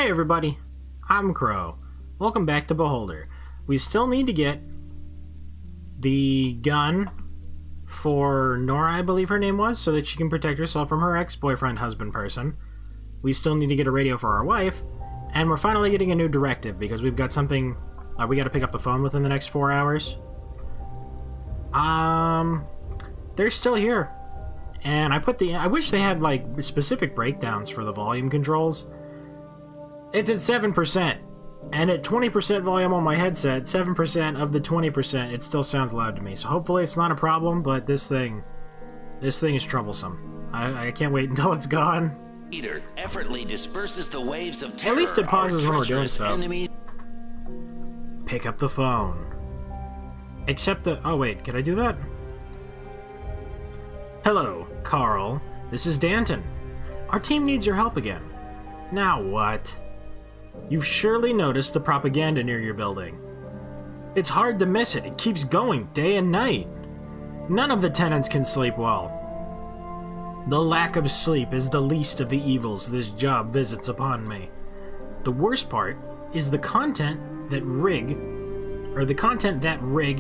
Hey everybody, I'm Crow. Welcome back to Beholder. We still need to get the gun for Nora, I believe her name was, so that she can protect herself from her ex-boyfriend husband person. We still need to get a radio for our wife, and we're finally getting a new directive because we've got something we got to pick up the phone within the next 4 hours. They're still here. And I wish they had like specific breakdowns for the volume controls. It's at 7%, and at 20% volume on my headset, 7% of the 20%, it still sounds loud to me. So hopefully it's not a problem, but this thing is troublesome. I can't wait until it's gone. Leader effortlessly disperses the waves of terror. At least it pauses when we're doing stuff. Pick up the phone. Except that... Oh wait, can I do that? Hello, Carl. This is Danton. Our team needs your help again. Now what? You've surely noticed the propaganda near your building. It's hard to miss it. It keeps going day and night. None of the tenants can sleep well. The lack of sleep is the least of the evils this job visits upon me. The worst part is the content that Rig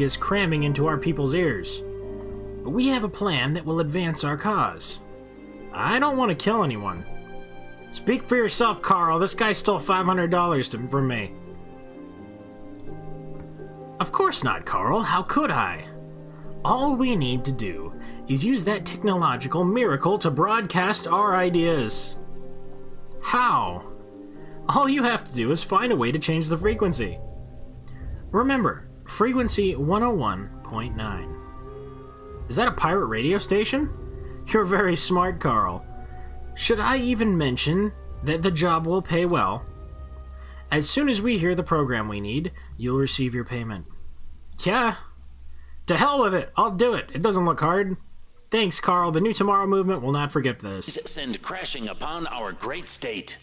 is cramming into our people's ears. We have a plan that will advance our cause. I don't want to kill anyone. Speak for yourself, Carl. This guy stole $500 from me. Of course not, Carl. How could I? All we need to do is use that technological miracle to broadcast our ideas. How? All you have to do is find a way to change the frequency. Remember, frequency 101.9. Is that a pirate radio station? You're very smart, Carl. Should I even mention that the job will pay well? As soon as we hear the program we need, you'll receive your payment. Yeah. To hell with it. I'll do it. It doesn't look hard. Thanks, Carl. The New Tomorrow movement will not forget this. Send crashing upon our great state.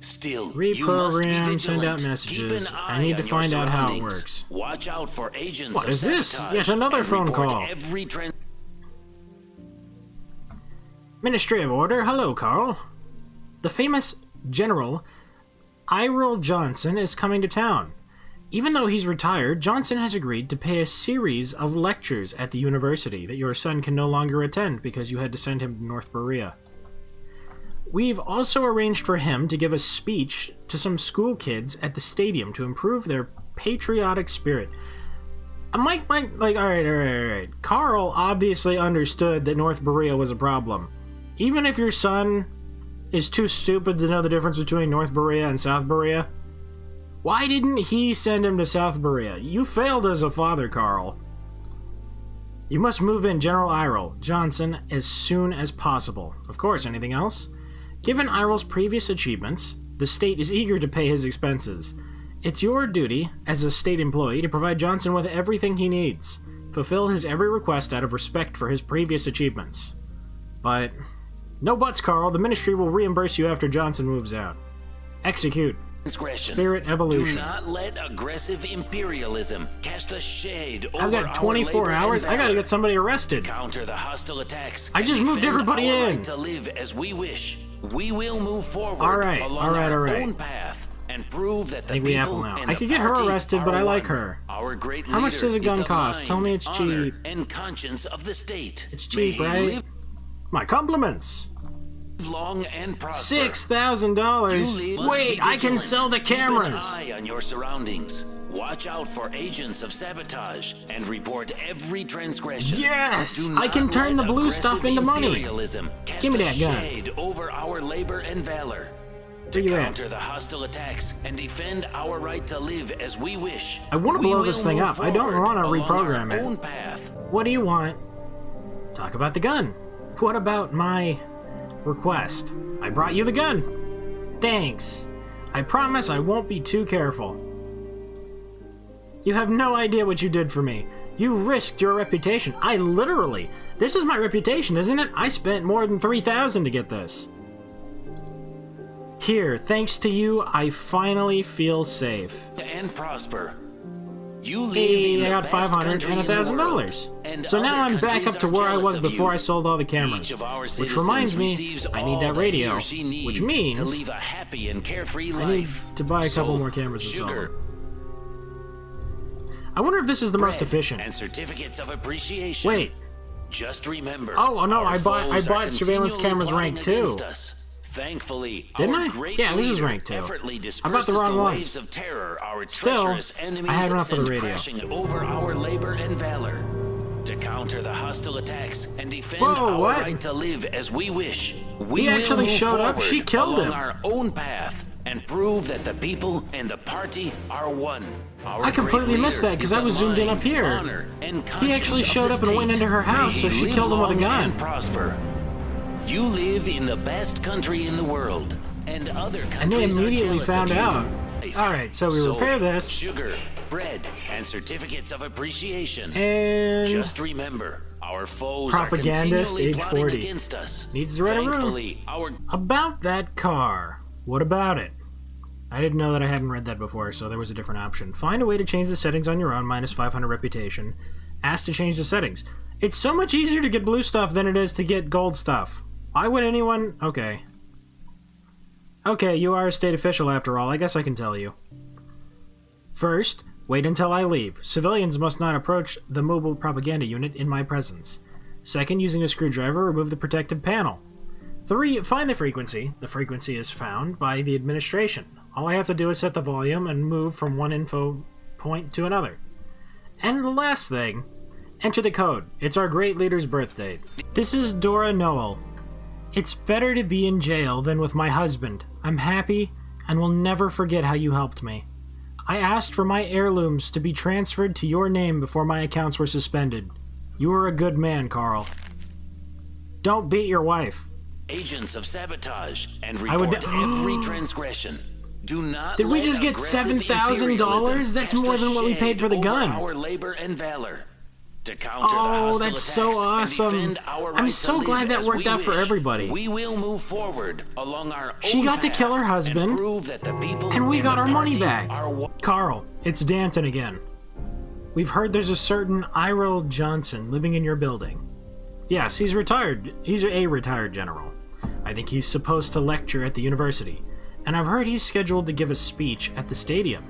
Still, reprogram, send out messages. I need to find out how it works. Watch out for agents. What is this? Yet another phone call. Ministry of Order. Hello, Carl. The famous General Yril Johnson is coming to town. Even though he's retired, Johnson has agreed to pay a series of lectures at the university that your son can no longer attend because you had to send him to North Berea. We've also arranged for him to give a speech to some school kids at the stadium to improve their patriotic spirit. All right. Carl obviously understood that North Berea was a problem. Even if your son is too stupid to know the difference between North Berea and South Berea, why didn't he send him to South Berea? You failed as a father, Carl. You must move in General Yril Johnson as soon as possible. Of course, anything else? Given Iril's previous achievements, the state is eager to pay his expenses. It's your duty, as a state employee, to provide Johnson with everything he needs. Fulfill his every request out of respect for his previous achievements. But... no buts, Carl. The ministry will reimburse you after Johnson moves out. Execute. Spirit evolution. Do not let aggressive imperialism cast a shade over. I've got 24 hours. I gotta get somebody arrested. Counter the hostile attacks. I just moved everybody in. Right to live as we wish. We will move forward along our own path and prove that the people now. I could get her arrested, but I like her. Our great How much does a gun cost? Tell me it's cheap. And conscience of the state. It's cheap, right? My compliments. Long and prosper. $6,000. Wait, I can sell the cameras. Keep an eye on your surroundings. Watch out for agents of sabotage and report every transgression. Yes, I can turn the blue stuff into money. Give me that gun. Over our labor and valor. To counter the hostile attacks and defend our right to live as we wish. I want to blow this thing up. I don't want to reprogram it. Path. What do you want? Talk about the gun. What about my request? I brought you the gun. Thanks. I promise I won't be too careful. You have no idea what you did for me. You risked your reputation. This is my reputation, isn't it? I spent more than $3,000 to get this. Here, thanks to you, I finally feel safe. And prosper. You live Hey, in I the got best 500 country and in the world, $1,000. and So now other I'm back countries up to are where I jealous was of before you. I sold all the Each cameras. of our Which citizens reminds me, receives I need all that he radio. or she needs Which means to live a happy and carefree I need life. to buy a couple So, more cameras to sell sugar, them. I wonder if this is the most bread, efficient. and certificates of appreciation. Wait. Just remember. Oh, no, our I bought foes are surveillance continually cameras rank plotting 2. against us. Thankfully, Didn't our I? great Yeah, this is leader rank 2. effortlessly I bought disperses the wrong the ones. waves of terror our Still, treacherous enemies I have enough for the send radio. crashing over our labor and valor. To counter the hostile attacks and defend Whoa, our what? right to live as we wish, we He will actually move showed up? forward She killed along him. our own path and prove that the people and the party are one. Our I completely great missed leader that 'cause is I the was zoomed in mind, up here. honor, and He actually conscience of showed the up and went state. into her house, May so he she live killed him with a long gun. and prosper. You live in the best country in the world, and other countries And they immediately are jealous found of you. out. Alright, so we repair this. Sugar, bread, and certificates of appreciation. And Just remember, our foes Propagandist, are continually age plotting 40. against us. Needs to rent a room. Thankfully, our about that car. What about it? I didn't know that I hadn't read that before, so there was a different option. Find a way to change the settings on your own, minus 500 reputation. Ask to change the settings. It's so much easier to get blue stuff than it is to get gold stuff. Why would anyone... Okay. Okay, you are a state official after all. I guess I can tell you. First, wait until I leave. Civilians must not approach the mobile propaganda unit in my presence. Second, using a screwdriver, remove the protective panel. 3. Find the frequency. The frequency is found by the administration. All I have to do is set the volume and move from one info point to another. And the last thing, enter the code. It's our great leader's birth date. This is Dora Noel. It's better to be in jail than with my husband. I'm happy and will never forget how you helped me. I asked for my heirlooms to be transferred to your name before my accounts were suspended. You were a good man, Carl. Don't beat your wife. agents of sabotage and I would- report every transgression. Do not Did we let just get aggressive $7,000? imperialism That's cast more a than what we paid for the shade over gun. Our labor and valor. To counter the Oh, hostile that's so attacks and awesome. defend our I'm right so to live glad that as worked we out for wish, everybody. We will move forward along our She own got to kill her path husband, and prove that the people and we got the our money party back. are one. Carl, it's Danton again. We've heard there's a certain Iril Johnson living in your building. Yes, he's retired. He's a retired general. I think he's supposed to lecture at the university. And I've heard he's scheduled to give a speech at the stadium.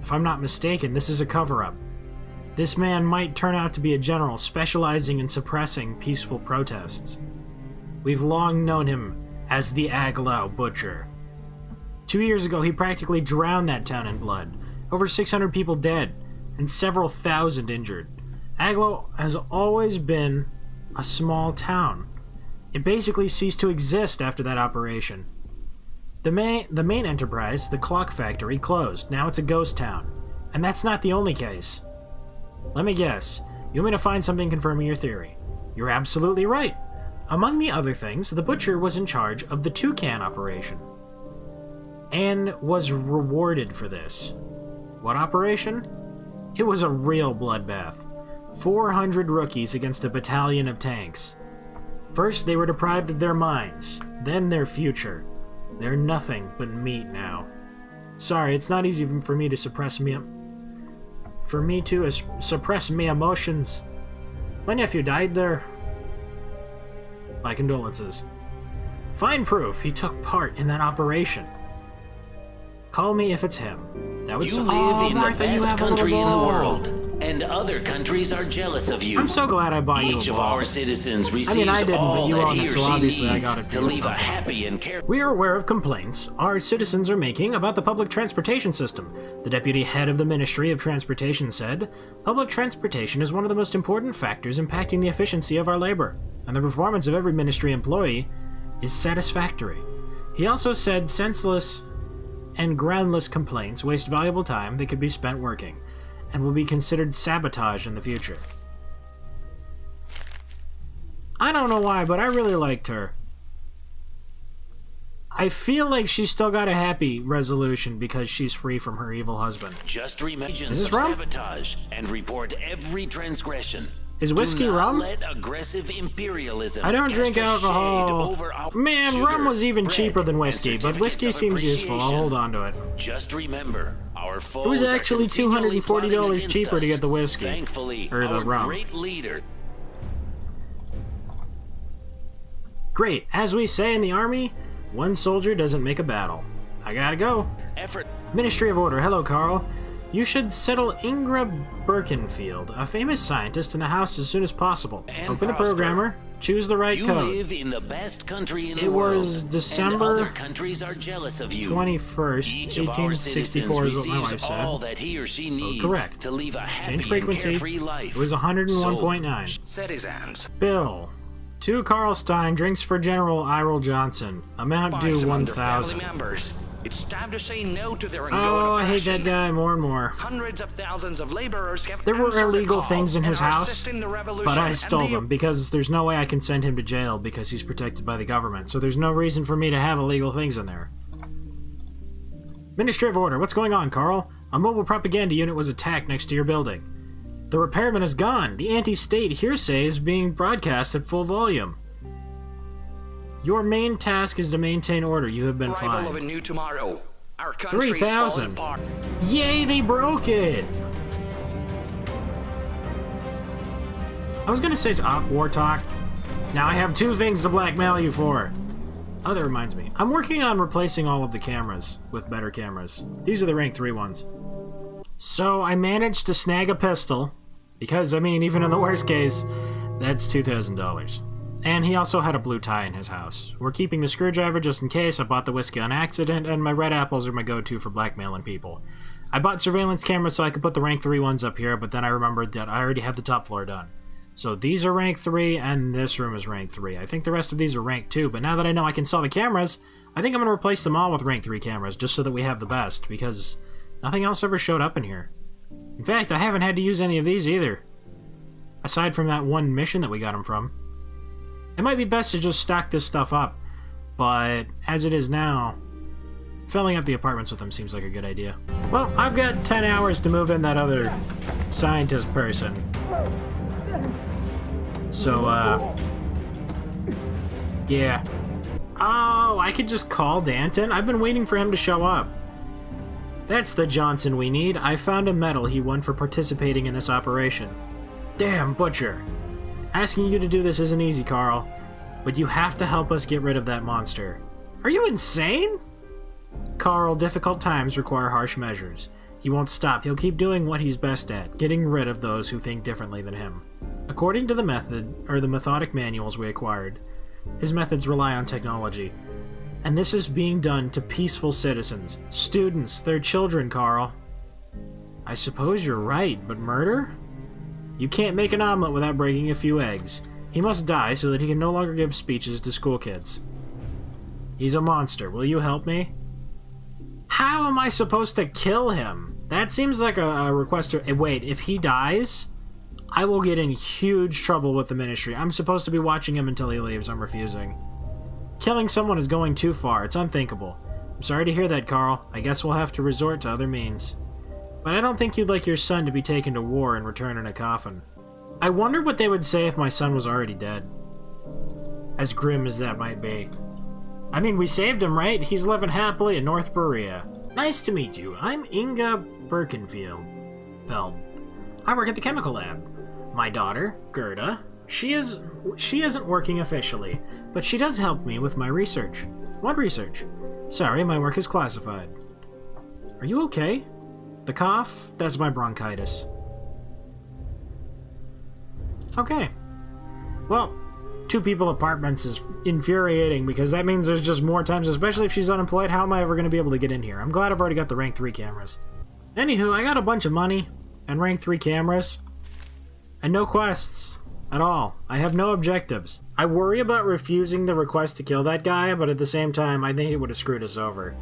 If I'm not mistaken, this is a cover-up. This man might turn out to be a general specializing in suppressing peaceful protests. We've long known him as the Aglow Butcher. 2 years ago, he practically drowned that town in blood. Over 600 people dead, and several thousand injured. Aglow has always been a small town. It basically ceased to exist after that operation. The main enterprise, the clock factory, closed. Now it's a ghost town. And that's not the only case. Let me guess. You want me to find something confirming your theory? You're absolutely right. Among the other things, the Butcher was in charge of the Toucan operation. And was rewarded for this. What operation? It was a real bloodbath. 400 rookies against a battalion of tanks. First, they were deprived of their minds, then their future. They're nothing but meat now. Sorry, it's not easy for me to suppress me emotions. My nephew died there. My condolences. Find proof he took part in that operation. Call me if it's him. That would You live in the best country in the world, and other countries are jealous of you. I'm so glad I bought you a Each of ball. our citizens receives I didn't, all but you that own he it, or so she obviously I needs got it to for you live a somehow. happy and carefree. We are aware of complaints our citizens are making about the public transportation system. The deputy head of the Ministry of Transportation said, "Public transportation is one of the most important factors impacting the efficiency of our labor, and the performance of every ministry employee is satisfactory." He also said senseless and groundless complaints waste valuable time that could be spent working, and will be considered sabotage in the future. I don't know why, but I really liked her. I feel like she's still got a happy resolution because she's free from her evil husband. Just remember Is agents this of wrong? sabotage and report every transgression. Is whiskey Do not rum? let aggressive imperialism I don't cast drink a shade alcohol. over our Man, sugar, rum was even bread, cheaper than and whiskey, but whiskey certificates of seems useful. I'll appreciation. hold on to it. Just remember, our foes It was are actually continually plotting $240 against cheaper to us. get the whiskey. Thankfully, Or the our rum. great leader. Great. As we say in the army, one soldier doesn't make a battle. I gotta go. Effort. Ministry of Order. Hello, Carl. You should settle Ingra Birkenfield, a famous scientist, in the house as soon as possible. And Open the prosper. programmer. Choose the right You code. live in the best country in the It world. was December and other countries are jealous of you. 21st, Each of our citizens 1864 is what my wife receives said. all that he or she needs correct. to live a happy Change and frequency. carefree life. It was 101.9. Citizens, Bill. To Carl Stein, drinks for General Irel Johnson. Amount buy due some of their family 1,000. members. It's time to say no to their Oh, ongoing I hate that oppression. guy more and more. Hundreds of thousands of laborers have There were answered the illegal call things in and his are house, assisting the revolution but I and stole the- them because there's no way I can send him to jail because he's protected by the government. So there's no reason for me to have illegal things in there. Ministry of Order, what's going on, Carl? A mobile propaganda unit was attacked next to your building. The repairman is gone. The anti-state hearsay is being broadcast at full volume. Your main task is to maintain order. You have been Arrival of a fined. new tomorrow. Our country is 3,000. falling apart. Yay, they broke it! I was gonna say war talk. Now I have 2 things to blackmail you for. Oh, that reminds me. I'm working on replacing all of the cameras with better cameras. These are the rank 3 ones. So I managed to snag a pistol, because, I mean, even in the worst case, that's $2,000. And he also had a blue tie in his house. We're keeping the screwdriver just in case. I bought the whiskey on accident, and my red apples are my go-to for blackmailing people. I bought surveillance cameras so I could put the rank 3 ones up here, but then I remembered that I already have the top floor done. So these are rank 3, and this room is rank 3. I think the rest of these are rank 2, but now that I know I can sell the cameras, I think I'm going to replace them all with rank 3 cameras, just so that we have the best, because nothing else ever showed up in here. In fact, I haven't had to use any of these either. Aside from that one mission that we got them from. It might be best to just stock this stuff up, but as it is now, filling up the apartments with them seems like a good idea. Well, I've got 10 hours to move in that other scientist person. So, yeah. Oh, I could just call Danton? I've been waiting for him to show up. That's the Johnson we need. I found a medal he won for participating in this operation. Damn, Butcher. Asking you to do this isn't easy, Carl, but you have to help us get rid of that monster. Are you insane? Carl, difficult times require harsh measures. He won't stop. He'll keep doing what he's best at, getting rid of those who think differently than him. According to the methodic manuals we acquired, his methods rely on technology. And this is being done to peaceful citizens. Students, their children, Carl. I suppose you're right, but murder? You can't make an omelet without breaking a few eggs. He must die so that he can no longer give speeches to school kids. He's a monster. Will you help me? How am I supposed to kill him? That seems like a request to... Wait, if he dies, I will get in huge trouble with the Ministry. I'm supposed to be watching him until he leaves. I'm refusing. Killing someone is going too far. It's unthinkable. I'm sorry to hear that, Carl. I guess we'll have to resort to other means. But I don't think you'd like your son to be taken to war and return in a coffin. I wonder what they would say if my son was already dead. As grim as that might be. I mean, we saved him, right? He's living happily in North Berea. Nice to meet you. I'm Inga Birkenfield. I work at the chemical lab. My daughter, Gerda, she isn't working officially, but she does help me with my research. What research? Sorry, my work is classified. Are you okay? The cough? That's my bronchitis. Okay. Well, 2 people apartments is infuriating because that means there's just more times, especially if she's unemployed. How am I ever going to be able to get in here? I'm glad I've already got the rank 3 cameras. Anywho, I got a bunch of money and rank 3 cameras and no quests at all. I have no objectives. I worry about refusing the request to kill that guy, but at the same time, I think it would have screwed us over.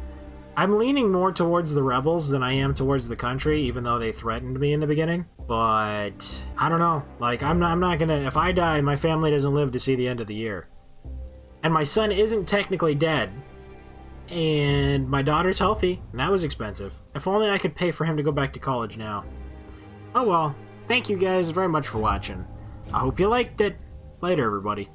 I'm leaning more towards the rebels than I am towards the country, even though they threatened me in the beginning. But I don't know. Like, I'm not gonna... If I die, my family doesn't live to see the end of the year. And my son isn't technically dead. And my daughter's healthy, and that was expensive. If only I could pay for him to go back to college now. Oh well. Thank you guys very much for watching. I hope you liked it. Later, everybody.